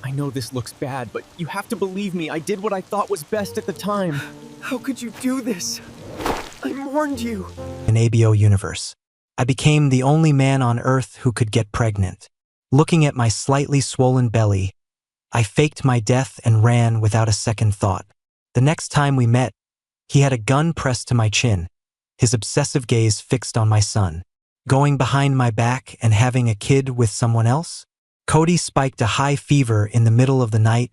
I know this looks bad, but you have to believe me. I did what I thought was best at the time. How could you do this? I warned you. In ABO universe, I became the only man on Earth who could get pregnant. Looking at my slightly swollen belly, I faked my death and ran without a second thought. The next time we met, he had a gun pressed to my chin, his obsessive gaze fixed on my son. Going behind my back and having a kid with someone else? Cody spiked a high fever in the middle of the night,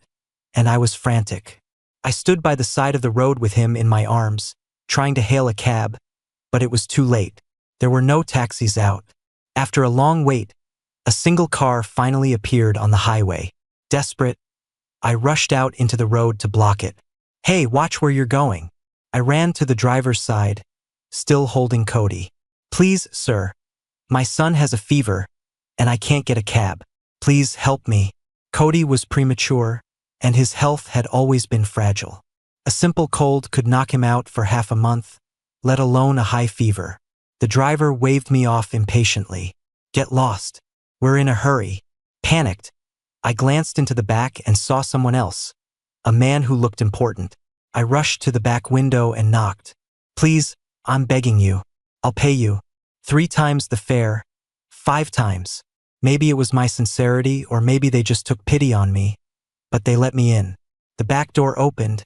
and I was frantic. I stood by the side of the road with him in my arms, trying to hail a cab, but it was too late. There were no taxis out. After a long wait, a single car finally appeared on the highway. Desperate, I rushed out into the road to block it. "Hey, watch where you're going." I ran to the driver's side, still holding Cody. "Please, sir. My son has a fever, and I can't get a cab. Please help me." Cody was premature, and his health had always been fragile. A simple cold could knock him out for half a month, let alone a high fever. The driver waved me off impatiently. "Get lost. We're in a hurry." Panicked, I glanced into the back and saw someone else, a man who looked important. I rushed to the back window and knocked. "Please, I'm begging you. I'll pay you. 3 times the fare. 5 times. Maybe it was my sincerity, or maybe they just took pity on me, but they let me in." The back door opened,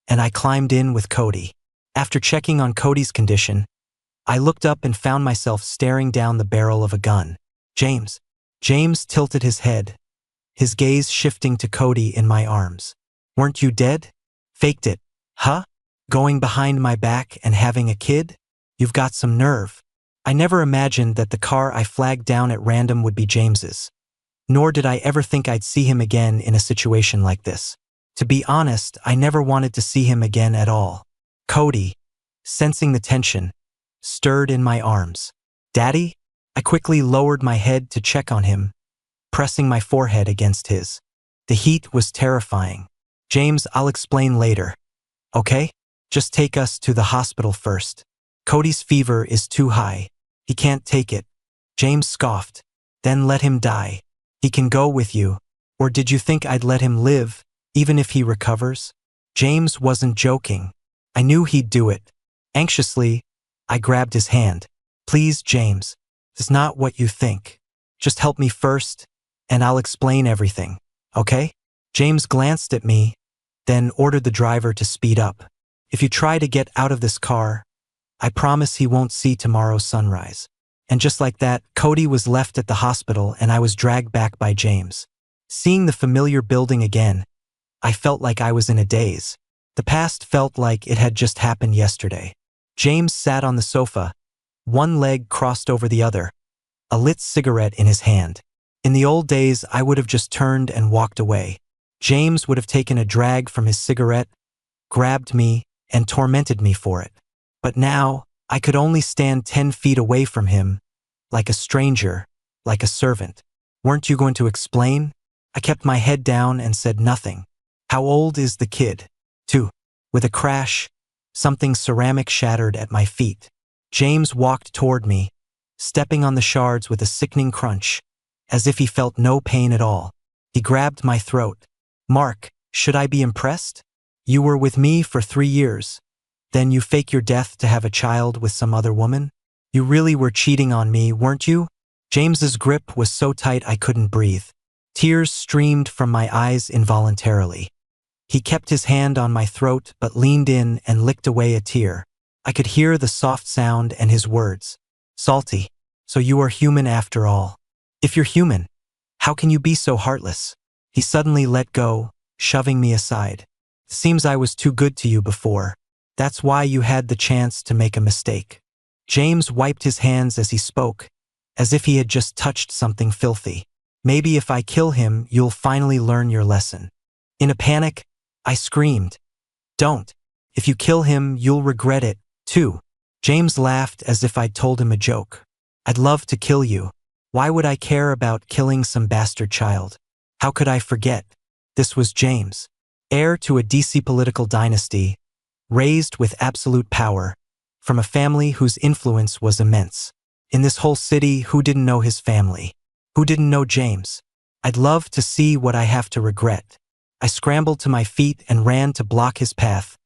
and I climbed in with Cody. After checking on Cody's condition, I looked up and found myself staring down the barrel of a gun. "James." James tilted his head, his gaze shifting to Cody in my arms. "Weren't you dead? Faked it, huh? Going behind my back and having a kid? You've got some nerve." I never imagined that the car I flagged down at random would be James's. Nor did I ever think I'd see him again in a situation like this. To be honest, I never wanted to see him again at all. Cody, sensing the tension, stirred in my arms. "Daddy?" I quickly lowered my head to check on him, pressing my forehead against his. The heat was terrifying. "James, I'll explain later. Okay? Just take us to the hospital first. Cody's fever is too high. He can't take it." James scoffed. "Then let him die. He can go with you. Or did you think I'd let him live, even if he recovers?" James wasn't joking. I knew he'd do it. Anxiously, I grabbed his hand. "Please, James. It's not what you think. Just help me first, and I'll explain everything, okay?" James glanced at me, then ordered the driver to speed up. "If you try to get out of this car, I promise he won't see tomorrow's sunrise." And just like that, Cody was left at the hospital and I was dragged back by James. Seeing the familiar building again, I felt like I was in a daze. The past felt like it had just happened yesterday. James sat on the sofa, one leg crossed over the other, a lit cigarette in his hand. In the old days, I would have just turned and walked away. James would have taken a drag from his cigarette, grabbed me, and tormented me for it. But now, I could only stand 10 feet away from him, like a stranger, like a servant. "Weren't you going to explain?" I kept my head down and said nothing. "How old is the kid?" 2. With a crash, something ceramic shattered at my feet. James walked toward me, stepping on the shards with a sickening crunch, as if he felt no pain at all. He grabbed my throat. "Mark, should I be impressed? You were with me for 3 years. Then you fake your death to have a child with some other woman? You really were cheating on me, weren't you?" James's grip was so tight I couldn't breathe. Tears streamed from my eyes involuntarily. He kept his hand on my throat but leaned in and licked away a tear. I could hear the soft sound and his words. "Salty. So you are human after all. If you're human, how can you be so heartless?" He suddenly let go, shoving me aside. "Seems I was too good to you before. That's why you had the chance to make a mistake." James wiped his hands as he spoke, as if he had just touched something filthy. "Maybe if I kill him, you'll finally learn your lesson." In a panic, I screamed, "Don't. If you kill him, you'll regret it, too." James laughed as if I'd told him a joke. "I'd love to kill you. Why would I care about killing some bastard child? How could I forget?" This was James, heir to a DC political dynasty, raised with absolute power, from a family whose influence was immense. In this whole city, who didn't know his family? Who didn't know James? I'd love to see what I have to regret. I scrambled to my feet and ran to block his path,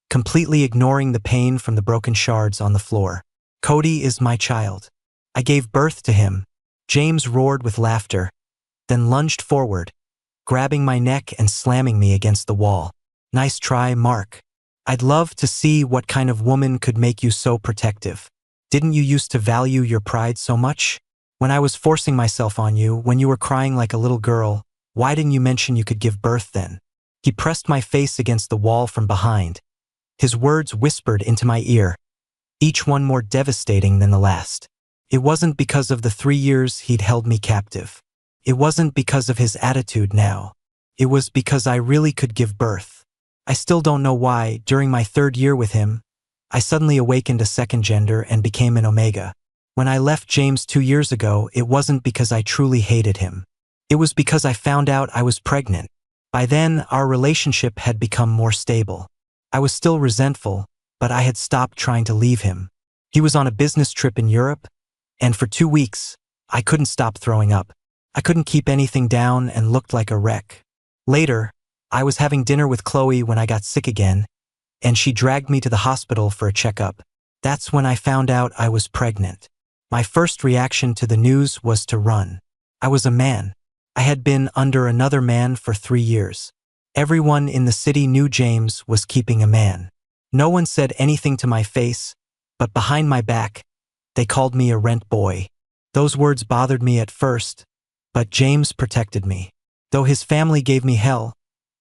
completely ignoring the pain from the broken shards on the floor. Cody is my child. I gave birth to him. James roared with laughter, then lunged forward, grabbing my neck and slamming me against the wall. Nice try, Mark. I'd love to see what kind of woman could make you so protective. Didn't you used to value your pride so much? When I was forcing myself on you, when you were crying like a little girl, why didn't you mention you could give birth then? He pressed my face against the wall from behind. His words whispered into my ear, each one more devastating than the last. It wasn't because of the 3 years he'd held me captive. It wasn't because of his attitude now. It was because I really could give birth. I still don't know why, during my 3rd year with him, I suddenly awakened a second gender and became an omega. When I left James 2 years ago, it wasn't because I truly hated him. It was because I found out I was pregnant. By then, our relationship had become more stable. I was still resentful, but I had stopped trying to leave him. He was on a business trip in Europe, and for 2 weeks, I couldn't stop throwing up. I couldn't keep anything down and looked like a wreck. Later, I was having dinner with Chloe when I got sick again, and she dragged me to the hospital for a checkup. That's when I found out I was pregnant. My first reaction to the news was to run. I was a man. I had been under another man for 3 years. Everyone in the city knew James was keeping a man. No one said anything to my face, but behind my back, they called me a rent boy. Those words bothered me at first, but James protected me. Though his family gave me hell,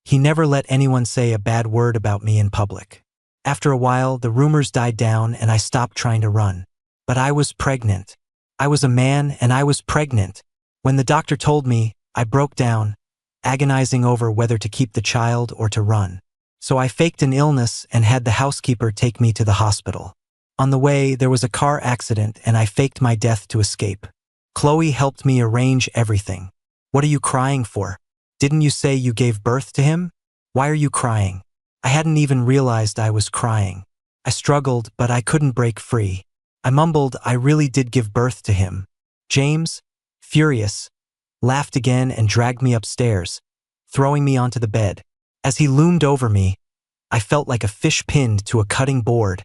he never let anyone say a bad word about me in public. After a while, the rumors died down and I stopped trying to run. But I was pregnant. I was a man and I was pregnant. When the doctor told me, I broke down, agonizing over whether to keep the child or to run. So I faked an illness and had the housekeeper take me to the hospital. On the way, there was a car accident and I faked my death to escape. Chloe helped me arrange everything. What are you crying for? Didn't you say you gave birth to him? Why are you crying? I hadn't even realized I was crying. I struggled, but I couldn't break free. I mumbled I really did give birth to him. James, furious, laughed again and dragged me upstairs, throwing me onto the bed. As he loomed over me, I felt like a fish pinned to a cutting board,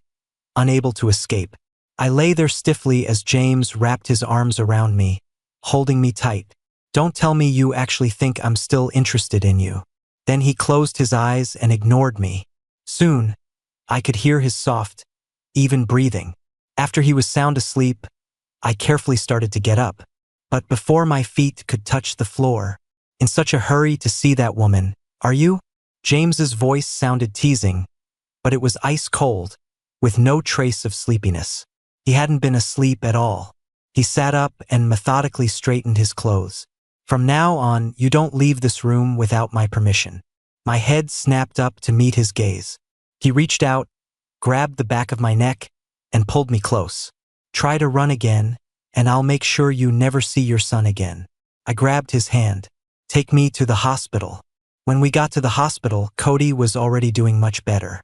unable to escape. I lay there stiffly as James wrapped his arms around me, holding me tight. Don't tell me you actually think I'm still interested in you. Then he closed his eyes and ignored me. Soon, I could hear his soft, even breathing. After he was sound asleep, I carefully started to get up. But before my feet could touch the floor, in such a hurry to see that woman, are you? James's voice sounded teasing, but it was ice cold, with no trace of sleepiness. He hadn't been asleep at all. He sat up and methodically straightened his clothes. From now on, you don't leave this room without my permission. My head snapped up to meet his gaze. He reached out, grabbed the back of my neck, and pulled me close. Try to run again, and I'll make sure you never see your son again. I grabbed his hand. Take me to the hospital. When we got to the hospital, Cody was already doing much better.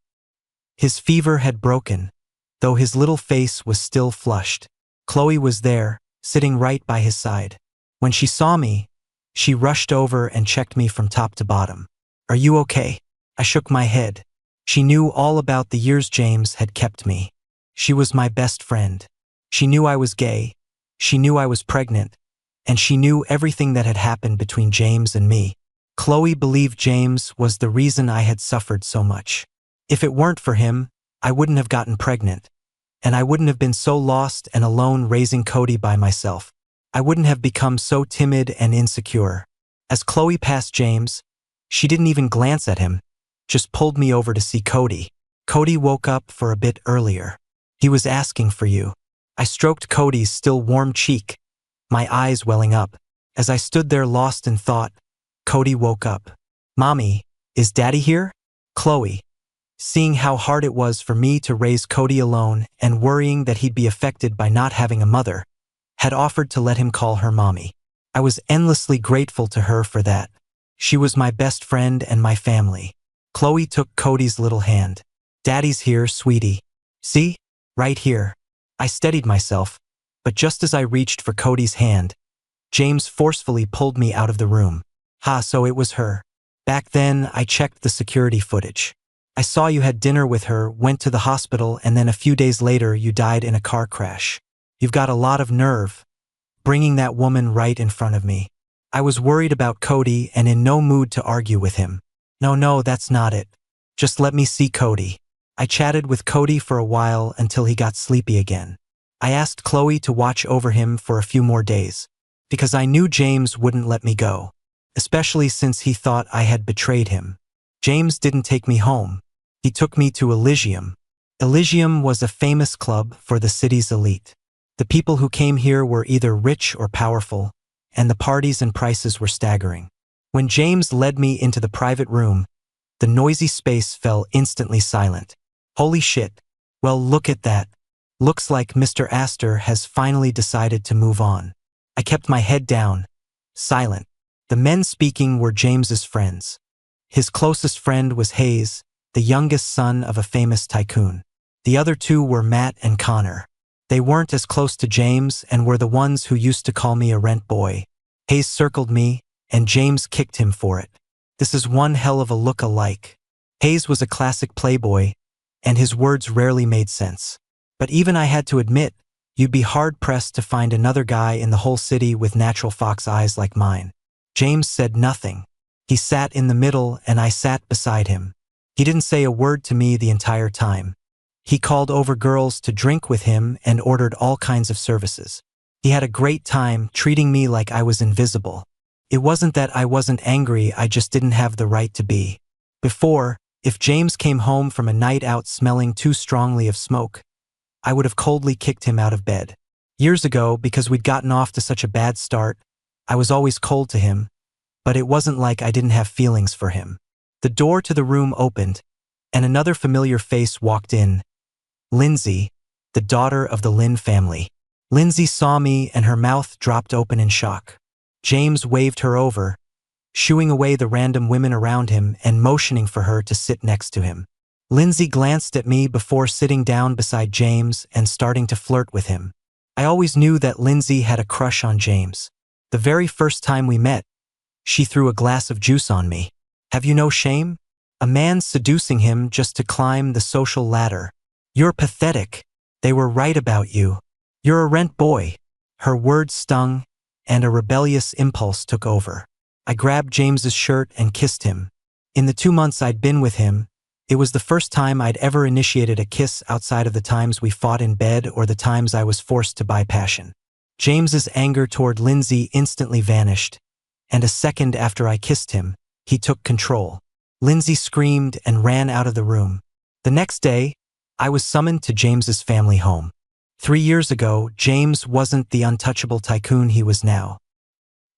His fever had broken, though his little face was still flushed. Chloe was there, sitting right by his side. When she saw me, she rushed over and checked me from top to bottom. Are you okay? I shook my head. She knew all about the years James had kept me. She was my best friend. She knew I was gay. She knew I was pregnant. And she knew everything that had happened between James and me. Chloe believed James was the reason I had suffered so much. If it weren't for him, I wouldn't have gotten pregnant. And I wouldn't have been so lost and alone raising Cody by myself. I wouldn't have become so timid and insecure. As Chloe passed James, she didn't even glance at him, just pulled me over to see Cody. Cody woke up for a bit earlier. He was asking for you. I stroked Cody's still warm cheek, my eyes welling up. As I stood there lost in thought, Cody woke up. Mommy, is Daddy here? Chloe, seeing how hard it was for me to raise Cody alone and worrying that he'd be affected by not having a mother, had offered to let him call her mommy. I was endlessly grateful to her for that. She was my best friend and my family. Chloe took Cody's little hand. Daddy's here, sweetie. See? Right here. I steadied myself, but just as I reached for Cody's hand, James forcefully pulled me out of the room. Ha, so it was her. Back then, I checked the security footage. I saw you had dinner with her, went to the hospital, and then a few days later you died in a car crash. You've got a lot of nerve, bringing that woman right in front of me. I was worried about Cody and in no mood to argue with him. No, that's not it. Just let me see Cody. I chatted with Cody for a while until he got sleepy again. I asked Chloe to watch over him for a few more days, because I knew James wouldn't let me go, especially since he thought I had betrayed him. James didn't take me home. He took me to Elysium. Elysium was a famous club for the city's elite. The people who came here were either rich or powerful, and the parties and prices were staggering. When James led me into the private room, the noisy space fell instantly silent. Holy shit. Well, look at that. Looks like Mr. Astor has finally decided to move on. I kept my head down, silent. The men speaking were James's friends. His closest friend was Hayes, the youngest son of a famous tycoon. The other two were Matt and Connor. They weren't as close to James and were the ones who used to call me a rent boy. Hayes circled me, and James kicked him for it. This is one hell of a look-alike. Hayes was a classic playboy, and his words rarely made sense. But even I had to admit, you'd be hard-pressed to find another guy in the whole city with natural fox eyes like mine. James said nothing. He sat in the middle and I sat beside him. He didn't say a word to me the entire time. He called over girls to drink with him and ordered all kinds of services. He had a great time treating me like I was invisible. It wasn't that I wasn't angry, I just didn't have the right to be. Before, if James came home from a night out smelling too strongly of smoke, I would have coldly kicked him out of bed. Years ago, because we'd gotten off to such a bad start, I was always cold to him, but it wasn't like I didn't have feelings for him. The door to the room opened, and another familiar face walked in. Lindsay, the daughter of the Lynn family. Lindsay saw me and her mouth dropped open in shock. James waved her over, shooing away the random women around him and motioning for her to sit next to him. Lindsay glanced at me before sitting down beside James and starting to flirt with him. I always knew that Lindsay had a crush on James. The very first time we met, she threw a glass of juice on me. Have you no shame? A man seducing him just to climb the social ladder. You're pathetic. They were right about you. You're a rent boy. Her words stung, and a rebellious impulse took over. I grabbed James's shirt and kissed him. In the 2 months I'd been with him, it was the first time I'd ever initiated a kiss outside of the times we fought in bed or the times I was forced to buy passion. James's anger toward Lindsay instantly vanished, and a second after I kissed him, he took control. Lindsay screamed and ran out of the room. The next day, I was summoned to James's family home. 3 years ago, James wasn't the untouchable tycoon he was now.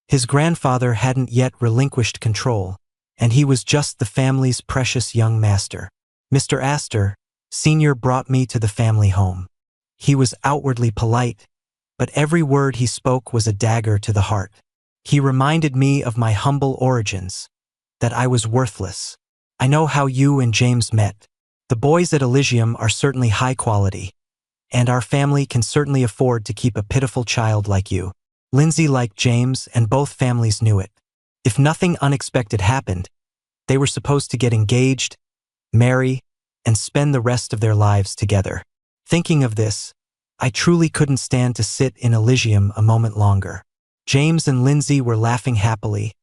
His grandfather hadn't yet relinquished control, and he was just the family's precious young master. Mr. Astor, Sr. brought me to the family home. He was outwardly polite, but every word he spoke was a dagger to the heart. He reminded me of my humble origins, that I was worthless. I know how you and James met. The boys at Elysium are certainly high quality, and our family can certainly afford to keep a pitiful child like you. Lindsay liked James, and both families knew it. If nothing unexpected happened, they were supposed to get engaged, marry, and spend the rest of their lives together. Thinking of this, I truly couldn't stand to sit in Elysium a moment longer. James and Lindsay were laughing happily,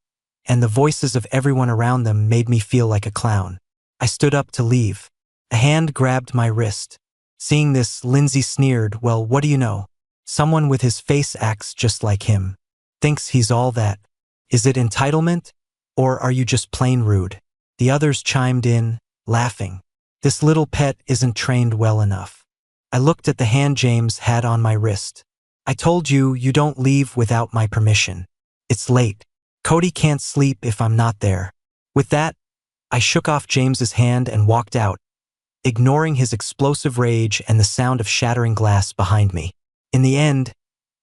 and the voices of everyone around them made me feel like a clown. I stood up to leave. A hand grabbed my wrist. Seeing this, Lindsay sneered, "Well, what do you know? Someone with his face acts just like him. Thinks he's all that. Is it entitlement? Or are you just plain rude?" The others chimed in, laughing. This little pet isn't trained well enough. I looked at the hand James had on my wrist. I told you, you don't leave without my permission. It's late. Cody can't sleep if I'm not there. With that, I shook off James's hand and walked out, ignoring his explosive rage and the sound of shattering glass behind me. In the end,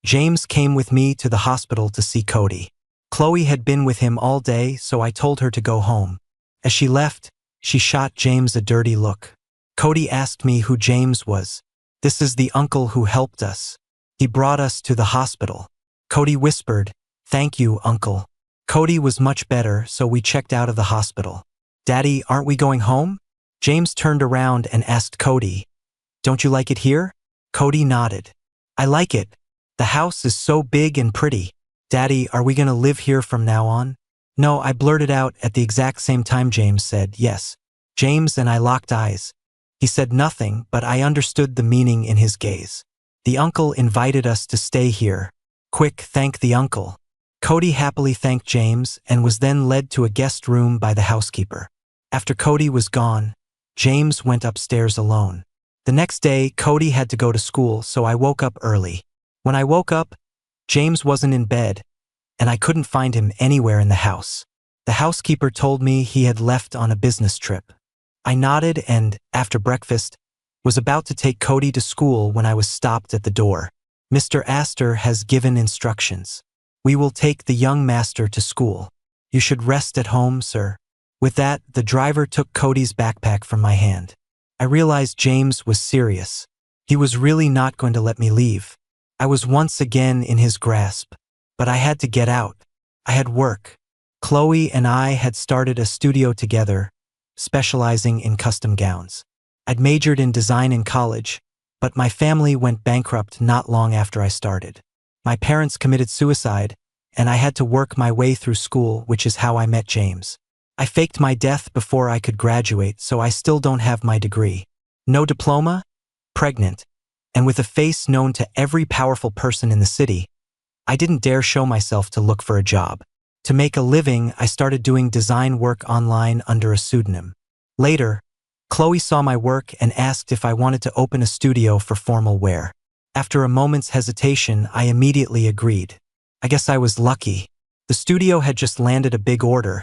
James came with me to the hospital to see Cody. Chloe had been with him all day, so I told her to go home. As she left, she shot James a dirty look. Cody asked me who James was. "This is the uncle who helped us. He brought us to the hospital." Cody whispered, Thank you, Uncle. Cody was much better, so we checked out of the hospital. Daddy, aren't we going home? James turned around and asked Cody, don't you like it here? Cody nodded. I like it. The house is so big and pretty. Daddy, are we gonna live here from now on? No, I blurted out at the exact same time James said yes. James and I locked eyes. He said nothing, but I understood the meaning in his gaze. The uncle invited us to stay here. Quick, thank the uncle. Cody happily thanked James and was then led to a guest room by the housekeeper. After Cody was gone, James went upstairs alone. The next day, Cody had to go to school, so I woke up early. When I woke up, James wasn't in bed, and I couldn't find him anywhere in the house. The housekeeper told me he had left on a business trip. I nodded and, after breakfast, was about to take Cody to school when I was stopped at the door. Mr. Astor has given instructions. We will take the young master to school. You should rest at home, sir. With that, the driver took Cody's backpack from my hand. I realized James was serious. He was really not going to let me leave. I was once again in his grasp. But I had to get out. I had work. Chloe and I had started a studio together, specializing in custom gowns. I'd majored in design in college, but my family went bankrupt not long after I started. My parents committed suicide, and I had to work my way through school, which is how I met James. I faked my death before I could graduate, so I still don't have my degree. No diploma, pregnant, and with a face known to every powerful person in the city, I didn't dare show myself to look for a job. To make a living, I started doing design work online under a pseudonym. Later, Chloe saw my work and asked if I wanted to open a studio for formal wear. After a moment's hesitation, I immediately agreed. I guess I was lucky. The studio had just landed a big order,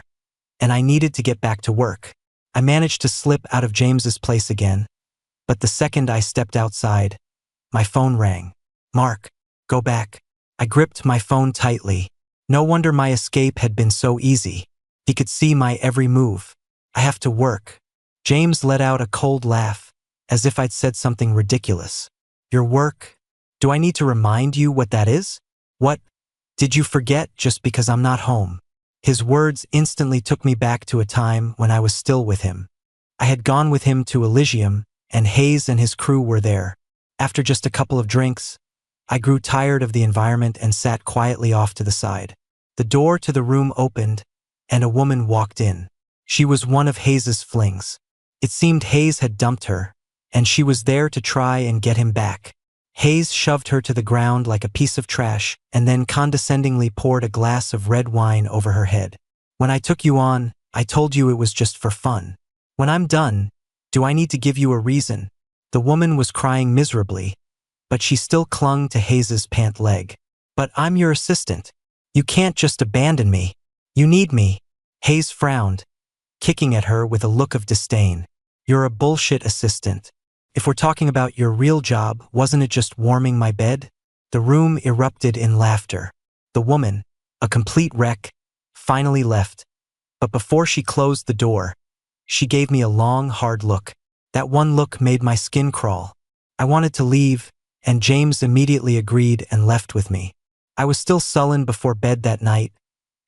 and I needed to get back to work. I managed to slip out of James's place again, but the second I stepped outside, my phone rang. Mark, go back. I gripped my phone tightly. No wonder my escape had been so easy. He could see my every move. I have to work. James let out a cold laugh, as if I'd said something ridiculous. Your work? Do I need to remind you what that is? What? Did you forget just because I'm not home? His words instantly took me back to a time when I was still with him. I had gone with him to Elysium, and Hayes and his crew were there. After just a couple of drinks, I grew tired of the environment and sat quietly off to the side. The door to the room opened, and a woman walked in. She was one of Hayes's flings. It seemed Hayes had dumped her, and she was there to try and get him back. Hayes shoved her to the ground like a piece of trash and then condescendingly poured a glass of red wine over her head. When I took you on, I told you it was just for fun. When I'm done, do I need to give you a reason? The woman was crying miserably, but she still clung to Hayes's pant leg. But I'm your assistant. You can't just abandon me. You need me. Hayes frowned, kicking at her with a look of disdain. You're a bullshit assistant. If we're talking about your real job, wasn't it just warming my bed? The room erupted in laughter. The woman, a complete wreck, finally left. But before she closed the door, she gave me a long, hard look. That one look made my skin crawl. I wanted to leave, and James immediately agreed and left with me. I was still sullen before bed that night,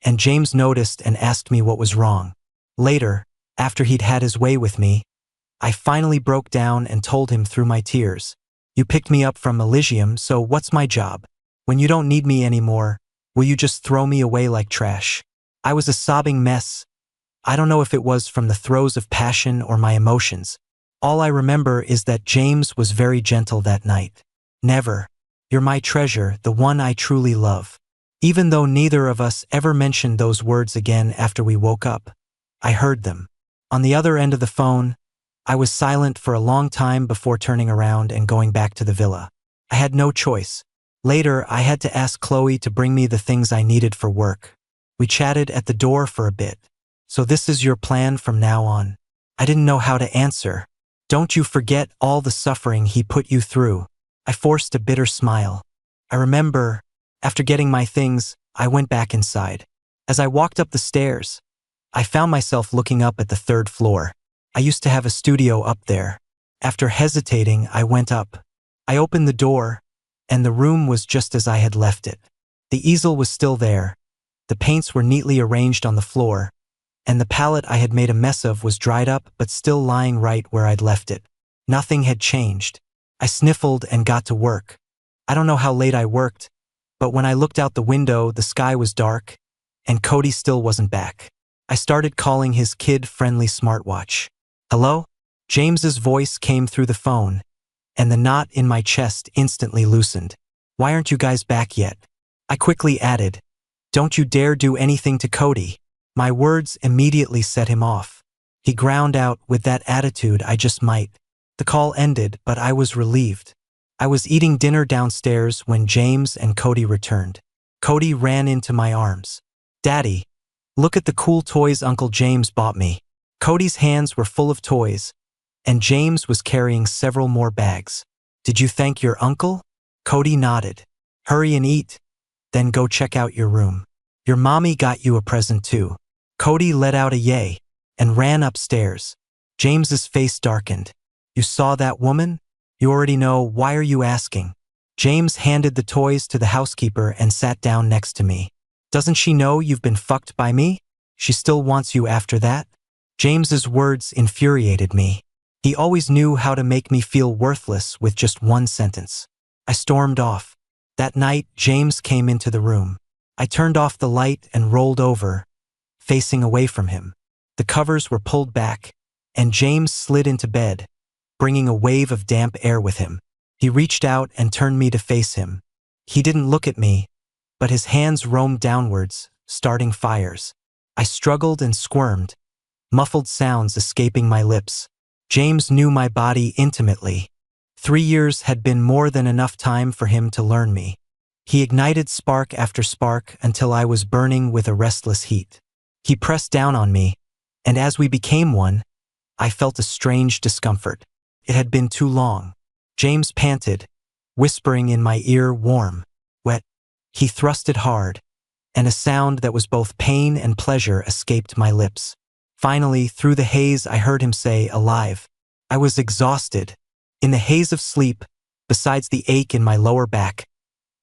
and James noticed and asked me what was wrong. Later, after he'd had his way with me, I finally broke down and told him through my tears. You picked me up from Elysium, so what's my job? When you don't need me anymore, will you just throw me away like trash? I was a sobbing mess. I don't know if it was from the throes of passion or my emotions. All I remember is that James was very gentle that night. Never. You're my treasure, the one I truly love. Even though neither of us ever mentioned those words again after we woke up, I heard them. On the other end of the phone, I was silent for a long time before turning around and going back to the villa. I had no choice. Later, I had to ask Chloe to bring me the things I needed for work. We chatted at the door for a bit. So this is your plan from now on? I didn't know how to answer. Don't you forget all the suffering he put you through. I forced a bitter smile. I remember, after getting my things, I went back inside. As I walked up the stairs, I found myself looking up at the third floor. I used to have a studio up there. After hesitating, I went up. I opened the door, and the room was just as I had left it. The easel was still there, The paints were neatly arranged on the floor, and the palette I had made a mess of was dried up but still lying right where I'd left it. Nothing had changed. I sniffled and got to work. I don't know how late I worked, but when I looked out the window, the sky was dark, and Cody still wasn't back. I started calling his kid-friendly smartwatch. "Hello?" James's voice came through the phone, and the knot in my chest instantly loosened. "Why aren't you guys back yet?" I quickly added, "Don't you dare do anything to Cody." My words immediately set him off. He ground out, "With that attitude, I just might." The call ended, but I was relieved. I was eating dinner downstairs when James and Cody returned. Cody ran into my arms. "Daddy, look at the cool toys Uncle James bought me." Cody's hands were full of toys, and James was carrying several more bags. "Did you thank your uncle?" Cody nodded. "Hurry and eat, then go check out your room. Your mommy got you a present too." Cody let out a yay and ran upstairs. James's face darkened. "You saw that woman? You already know, why are you asking?" James handed the toys to the housekeeper and sat down next to me. "Doesn't she know you've been fucked by me? She still wants you after that?" James's words infuriated me. He always knew how to make me feel worthless with just one sentence. I stormed off. That night, James came into the room. I turned off the light and rolled over, facing away from him. The covers were pulled back, and James slid into bed, bringing a wave of damp air with him. He reached out and turned me to face him. He didn't look at me, but his hands roamed downwards, starting fires. I struggled and squirmed, muffled sounds escaping my lips. James knew my body intimately. 3 years had been more than enough time for him to learn me. He ignited spark after spark until I was burning with a restless heat. He pressed down on me, and as we became one, I felt a strange discomfort. It had been too long. James panted, whispering in my ear, "Warm, wet." He thrusted hard, and a sound that was both pain and pleasure escaped my lips. Finally, through the haze, I heard him say, "Alive." I was exhausted. In the haze of sleep, besides the ache in my lower back,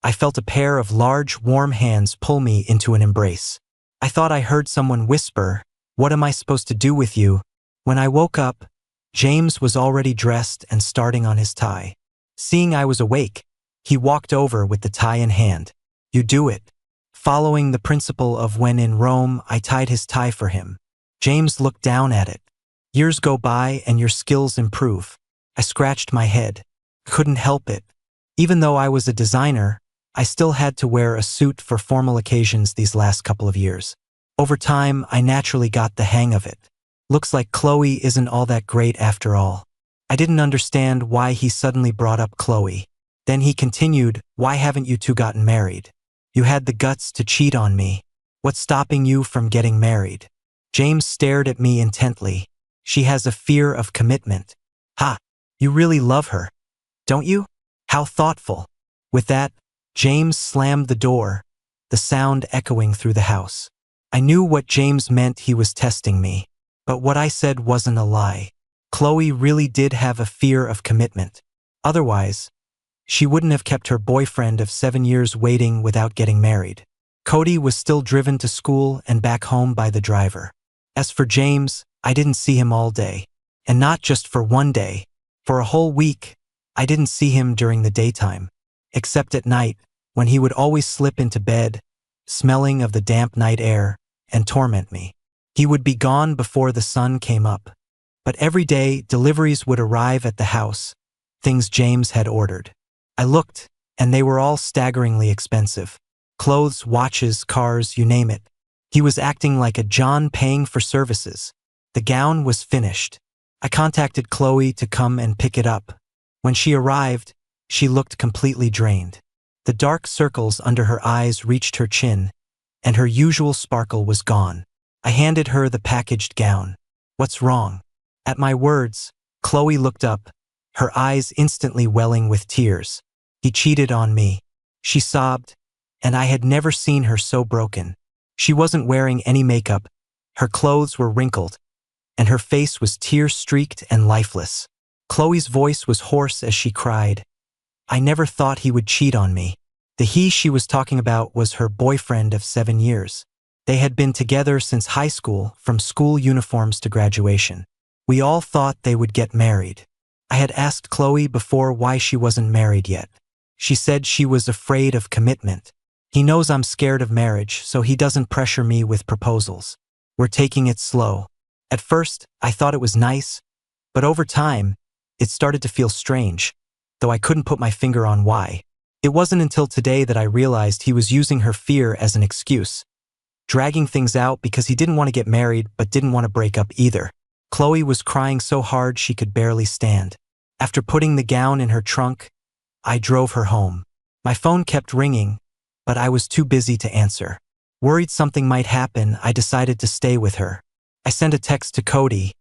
I felt a pair of large, warm hands pull me into an embrace. I thought I heard someone whisper, "What am I supposed to do with you?" When I woke up, James was already dressed and starting on his tie. Seeing I was awake, he walked over with the tie in hand. "You do it." Following the principle of when in Rome, I tied his tie for him. James looked down at it. "Years go by and your skills improve." I scratched my head. Couldn't help it. Even though I was a designer, I still had to wear a suit for formal occasions these last couple of years. Over time, I naturally got the hang of it. Looks like Chloe isn't all that great after all. I didn't understand why he suddenly brought up Chloe. Then he continued, "Why haven't you two gotten married? You had the guts to cheat on me. What's stopping you from getting married?" James stared at me intently. "She has a fear of commitment." "Ha! You really love her, don't you? How thoughtful." With that, James slammed the door, the sound echoing through the house. I knew what James meant. He was testing me. But what I said wasn't a lie. Chloe really did have a fear of commitment. Otherwise, she wouldn't have kept her boyfriend of 7 years waiting without getting married. Cody was still driven to school and back home by the driver. As for James, I didn't see him all day. And not just for one day. For a whole week, I didn't see him during the daytime. Except at night, when he would always slip into bed, smelling of the damp night air, and torment me. He would be gone before the sun came up. But every day, deliveries would arrive at the house, things James had ordered. I looked, and they were all staggeringly expensive. Clothes, watches, cars, you name it. He was acting like a John paying for services. The gown was finished. I contacted Chloe to come and pick it up. When she arrived, she looked completely drained. The dark circles under her eyes reached her chin, and her usual sparkle was gone. I handed her the packaged gown. "What's wrong?" At my words, Chloe looked up, her eyes instantly welling with tears. "He cheated on me," she sobbed, and I had never seen her so broken. She wasn't wearing any makeup, her clothes were wrinkled, and her face was tear-streaked and lifeless. Chloe's voice was hoarse as she cried, "I never thought he would cheat on me." The he she was talking about was her boyfriend of 7 years. They had been together since high school, from school uniforms to graduation. We all thought they would get married. I had asked Chloe before why she wasn't married yet. She said she was afraid of commitment. He knows I'm scared of marriage, so he doesn't pressure me with proposals. We're taking it slow. At first, I thought it was nice, but over time, it started to feel strange, though I couldn't put my finger on why. It wasn't until today that I realized he was using her fear as an excuse, dragging things out because he didn't want to get married but didn't want to break up either. Chloe was crying so hard she could barely stand. After putting the gown in her trunk, I drove her home. My phone kept ringing, but I was too busy to answer. Worried something might happen, I decided to stay with her. I sent a text to Cody,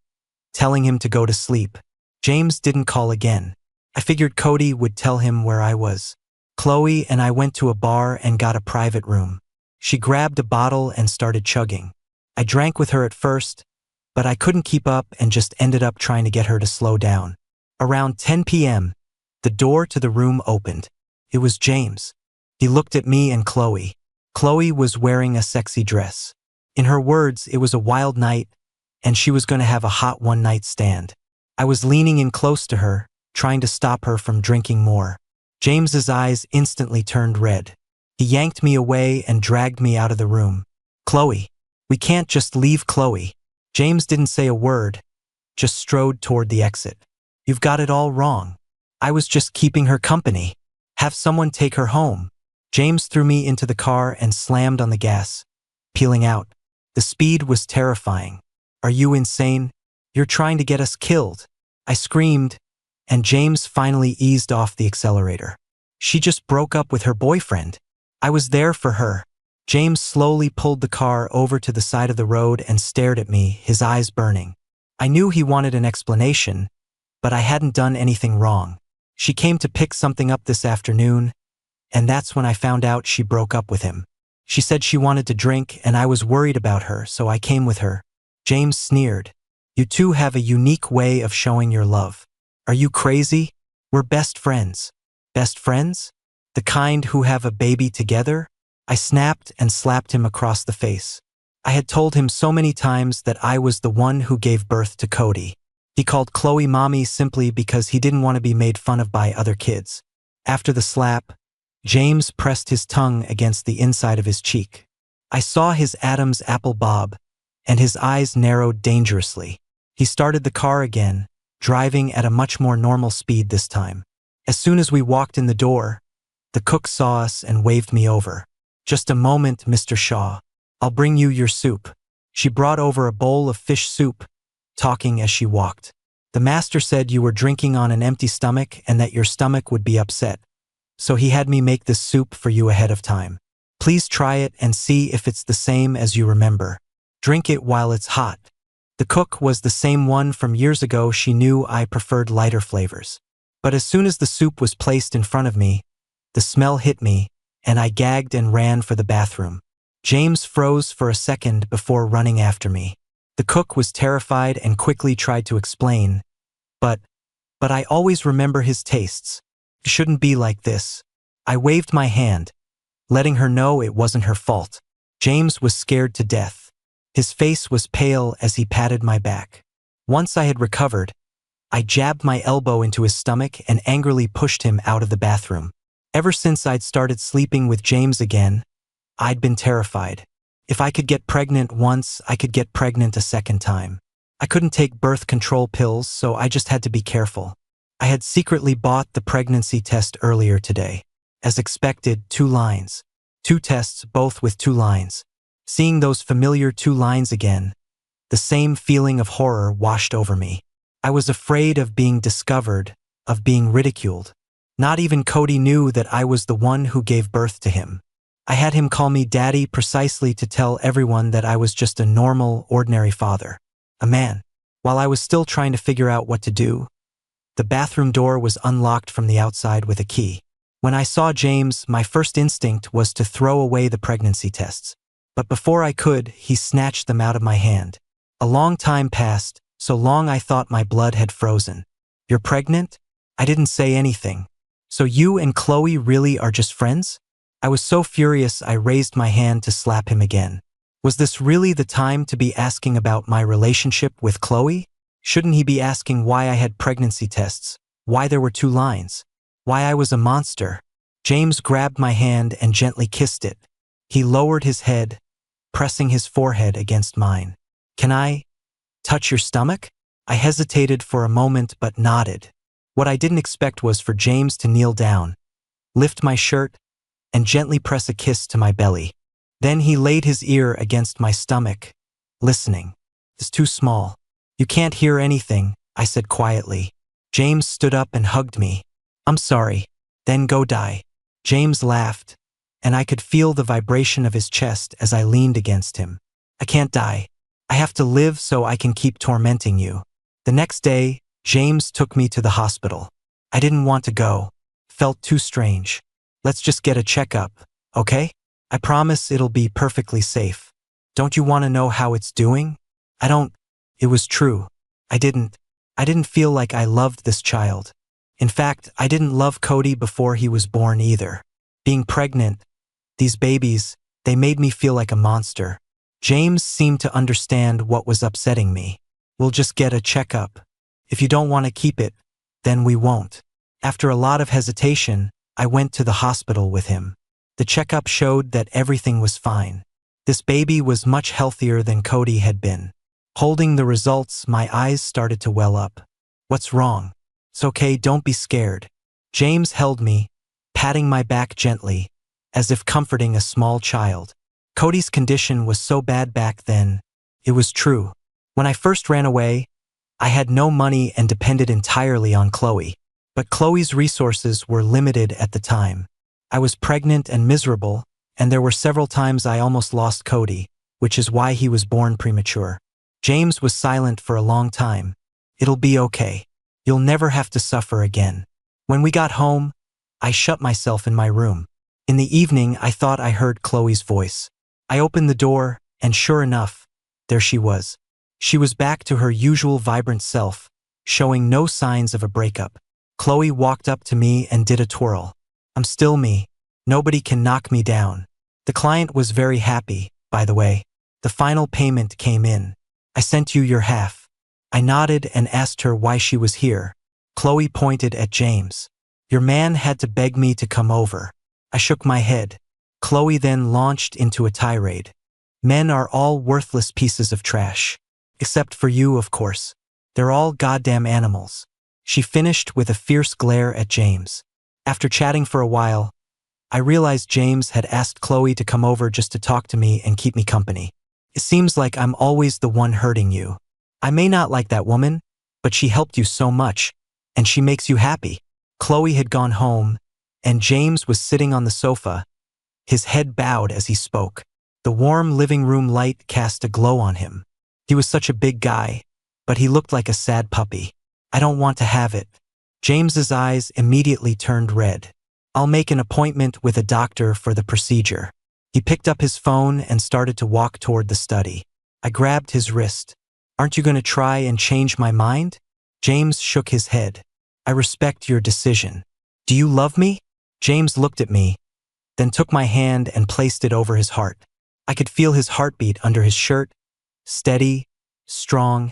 telling him to go to sleep. James didn't call again. I figured Cody would tell him where I was. Chloe and I went to a bar and got a private room. She grabbed a bottle and started chugging. I drank with her at first, but I couldn't keep up and just ended up trying to get her to slow down. Around 10 p.m., the door to the room opened. It was James. He looked at me and Chloe. Chloe was wearing a sexy dress. In her words, it was a wild night, and she was going to have a hot one-night stand. I was leaning in close to her, trying to stop her from drinking more. James's eyes instantly turned red. He yanked me away and dragged me out of the room. Chloe, we can't just leave Chloe. James didn't say a word, just strode toward the exit. You've got it all wrong. I was just keeping her company. Have someone take her home. James threw me into the car and slammed on the gas, peeling out. The speed was terrifying. Are you insane? You're trying to get us killed. I screamed, and James finally eased off the accelerator. She just broke up with her boyfriend. I was there for her. James slowly pulled the car over to the side of the road and stared at me, his eyes burning. I knew he wanted an explanation, but I hadn't done anything wrong. She came to pick something up this afternoon, and that's when I found out she broke up with him. She said she wanted to drink, and I was worried about her, so I came with her. James sneered. You two have a unique way of showing your love. Are you crazy? We're best friends. Best friends? The kind who have a baby together? I snapped and slapped him across the face. I had told him so many times that I was the one who gave birth to Cody. He called Chloe mommy simply because he didn't want to be made fun of by other kids. After the slap, James pressed his tongue against the inside of his cheek. I saw his Adam's apple bob, and his eyes narrowed dangerously. He started the car again, driving at a much more normal speed this time. As soon as we walked in the door, the cook saw us and waved me over. Just a moment, Mr. Shaw. I'll bring you your soup. She brought over a bowl of fish soup, talking as she walked. The master said you were drinking on an empty stomach and that your stomach would be upset. So he had me make this soup for you ahead of time. Please try it and see if it's the same as you remember. Drink it while it's hot. The cook was the same one from years ago. She knew I preferred lighter flavors. But as soon as the soup was placed in front of me, the smell hit me, and I gagged and ran for the bathroom. James froze for a second before running after me. The cook was terrified and quickly tried to explain, but I always remember his tastes. It shouldn't be like this. I waved my hand, letting her know it wasn't her fault. James was scared to death. His face was pale as he patted my back. Once I had recovered, I jabbed my elbow into his stomach and angrily pushed him out of the bathroom. Ever since I'd started sleeping with James again, I'd been terrified. If I could get pregnant once, I could get pregnant a second time. I couldn't take birth control pills, so I just had to be careful. I had secretly bought the pregnancy test earlier today. As expected, 2 lines. 2 tests, both with 2 lines. Seeing those familiar 2 lines again, the same feeling of horror washed over me. I was afraid of being discovered, of being ridiculed. Not even Cody knew that I was the one who gave birth to him. I had him call me daddy precisely to tell everyone that I was just a normal, ordinary father. A man. While I was still trying to figure out what to do, the bathroom door was unlocked from the outside with a key. When I saw James, my first instinct was to throw away the pregnancy tests. But before I could, he snatched them out of my hand. A long time passed, so long I thought my blood had frozen. You're pregnant? I didn't say anything. So you and Chloe really are just friends? I was so furious I raised my hand to slap him again. Was this really the time to be asking about my relationship with Chloe? Shouldn't he be asking why I had pregnancy tests, why there were 2 lines, why I was a monster? James grabbed my hand and gently kissed it. He lowered his head, pressing his forehead against mine. Can I touch your stomach? I hesitated for a moment but nodded. What I didn't expect was for James to kneel down, lift my shirt, and gently press a kiss to my belly. Then he laid his ear against my stomach, listening. It's too small. You can't hear anything, I said quietly. James stood up and hugged me. I'm sorry. Then go die. James laughed, and I could feel the vibration of his chest as I leaned against him. I can't die. I have to live so I can keep tormenting you. The next day, James took me to the hospital. I didn't want to go. Felt too strange. Let's just get a checkup, okay? I promise it'll be perfectly safe. Don't you want to know how it's doing? I don't. It was true. I didn't feel like I loved this child. In fact, I didn't love Cody before he was born either. Being pregnant, these babies, they made me feel like a monster. James seemed to understand what was upsetting me. We'll just get a checkup. If you don't want to keep it, then we won't. After a lot of hesitation, I went to the hospital with him. The checkup showed that everything was fine. This baby was much healthier than Cody had been. Holding the results, my eyes started to well up. What's wrong? It's okay, don't be scared. James held me, patting my back gently, as if comforting a small child. Cody's condition was so bad back then. It was true. When I first ran away, I had no money and depended entirely on Chloe. But Chloe's resources were limited at the time. I was pregnant and miserable, and there were several times I almost lost Cody, which is why he was born premature. James was silent for a long time. It'll be okay. You'll never have to suffer again. When we got home, I shut myself in my room. In the evening, I thought I heard Chloe's voice. I opened the door, and sure enough, there she was. She was back to her usual vibrant self, showing no signs of a breakup. Chloe walked up to me and did a twirl. I'm still me. Nobody can knock me down. The client was very happy, by the way. The final payment came in. I sent you your half. I nodded and asked her why she was here. Chloe pointed at James. Your man had to beg me to come over. I shook my head. Chloe then launched into a tirade. Men are all worthless pieces of trash. Except for you, of course. They're all goddamn animals. She finished with a fierce glare at James. After chatting for a while, I realized James had asked Chloe to come over just to talk to me and keep me company. It seems like I'm always the one hurting you. I may not like that woman, but she helped you so much, and she makes you happy. Chloe had gone home, and James was sitting on the sofa, his head bowed as he spoke. The warm living room light cast a glow on him. He was such a big guy, but he looked like a sad puppy. I don't want to have it. James's eyes immediately turned red. I'll make an appointment with a doctor for the procedure. He picked up his phone and started to walk toward the study. I grabbed his wrist. Aren't you going to try and change my mind? James shook his head. I respect your decision. Do you love me? James looked at me, then took my hand and placed it over his heart. I could feel his heartbeat under his shirt, steady, strong,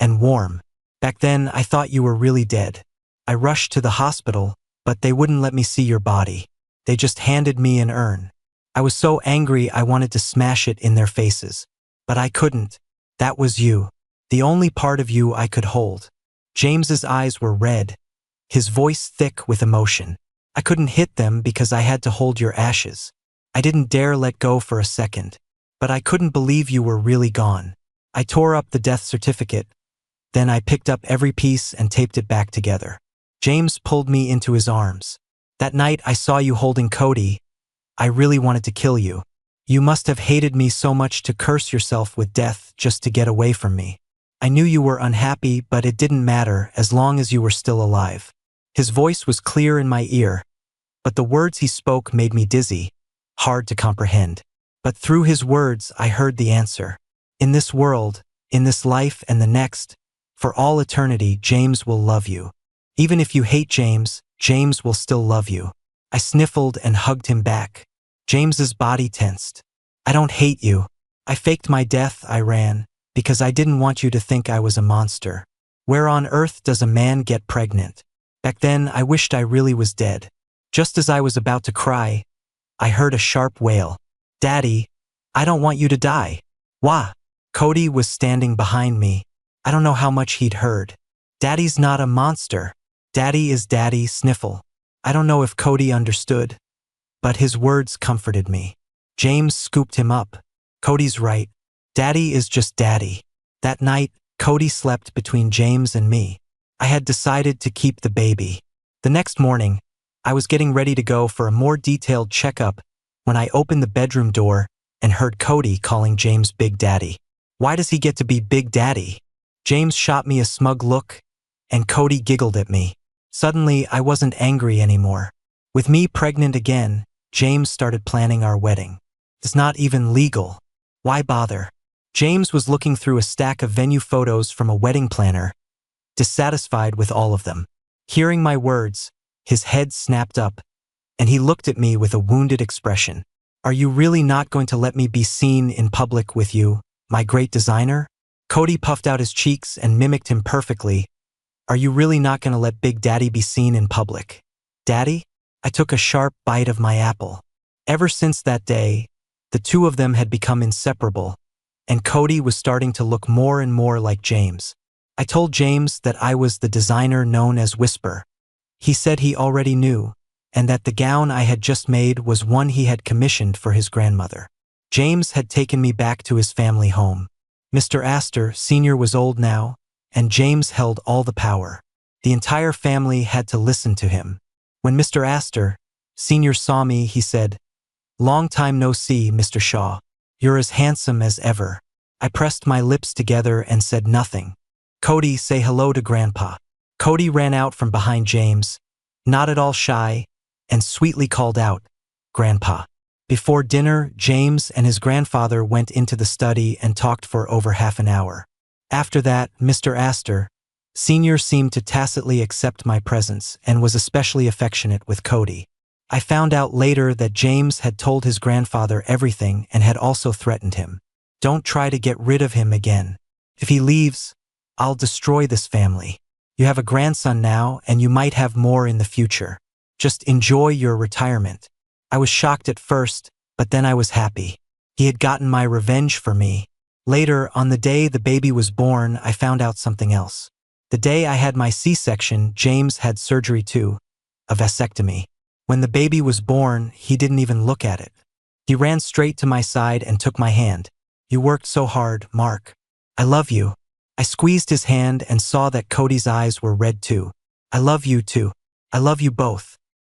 and warm. Back then, I thought you were really dead. I rushed to the hospital, but they wouldn't let me see your body. They just handed me an urn. I was so angry I wanted to smash it in their faces. But I couldn't. That was you. The only part of you I could hold. James's eyes were red, his voice thick with emotion. I couldn't hit them because I had to hold your ashes. I didn't dare let go for a second. But I couldn't believe you were really gone. I tore up the death certificate. Then I picked up every piece and taped it back together. James pulled me into his arms. That night I saw you holding Cody. I really wanted to kill you. You must have hated me so much to curse yourself with death just to get away from me. I knew you were unhappy, but it didn't matter as long as you were still alive. His voice was clear in my ear, but the words he spoke made me dizzy, hard to comprehend. But through his words, I heard the answer. In this world, in this life and the next, for all eternity, James will love you. Even if you hate James, James will still love you. I sniffled and hugged him back. James's body tensed. I don't hate you. I faked my death, I ran, because I didn't want you to think I was a monster. Where on earth does a man get pregnant? Back then, I wished I really was dead. Just as I was about to cry, I heard a sharp wail. Daddy, I don't want you to die. Wah! Cody was standing behind me. I don't know how much he'd heard. Daddy's not a monster. Daddy is Daddy, sniffle. I don't know if Cody understood, but his words comforted me. James scooped him up. Cody's right. Daddy is just Daddy. That night, Cody slept between James and me. I had decided to keep the baby. The next morning, I was getting ready to go for a more detailed checkup when I opened the bedroom door and heard Cody calling James Big Daddy. Why does he get to be Big Daddy? James shot me a smug look, and Cody giggled at me. Suddenly, I wasn't angry anymore. With me pregnant again, James started planning our wedding. It's not even legal. Why bother? James was looking through a stack of venue photos from a wedding planner, dissatisfied with all of them. Hearing my words, his head snapped up, and he looked at me with a wounded expression. Are you really not going to let me be seen in public with you, my great designer? Cody puffed out his cheeks and mimicked him perfectly. Are you really not going to let Big Daddy be seen in public? Daddy? I took a sharp bite of my apple. Ever since that day, the two of them had become inseparable, and Cody was starting to look more and more like James. I told James that I was the designer known as Whisper. He said he already knew, and that the gown I had just made was one he had commissioned for his grandmother. James had taken me back to his family home. Mr. Astor, Sr. was old now, and James held all the power. The entire family had to listen to him. When Mr. Astor, Sr. saw me, he said, "Long time no see, Mr. Shaw. You're as handsome as ever." I pressed my lips together and said nothing. Cody, say hello to Grandpa. Cody ran out from behind James, not at all shy, and sweetly called out, "Grandpa." Before dinner, James and his grandfather went into the study and talked for over half an hour. After that, Mr. Astor, Sr. seemed to tacitly accept my presence and was especially affectionate with Cody. I found out later that James had told his grandfather everything and had also threatened him. Don't try to get rid of him again. If he leaves, I'll destroy this family. You have a grandson now, and you might have more in the future. Just enjoy your retirement. I was shocked at first, but then I was happy. He had gotten my revenge for me. Later, on the day the baby was born, I found out something else. The day I had my C-section, James had surgery too, a vasectomy. When the baby was born, he didn't even look at it. He ran straight to my side and took my hand. "You worked so hard, Mark. I love you." I squeezed his hand and saw that Cody's eyes were red too. "I love you too. I love you both."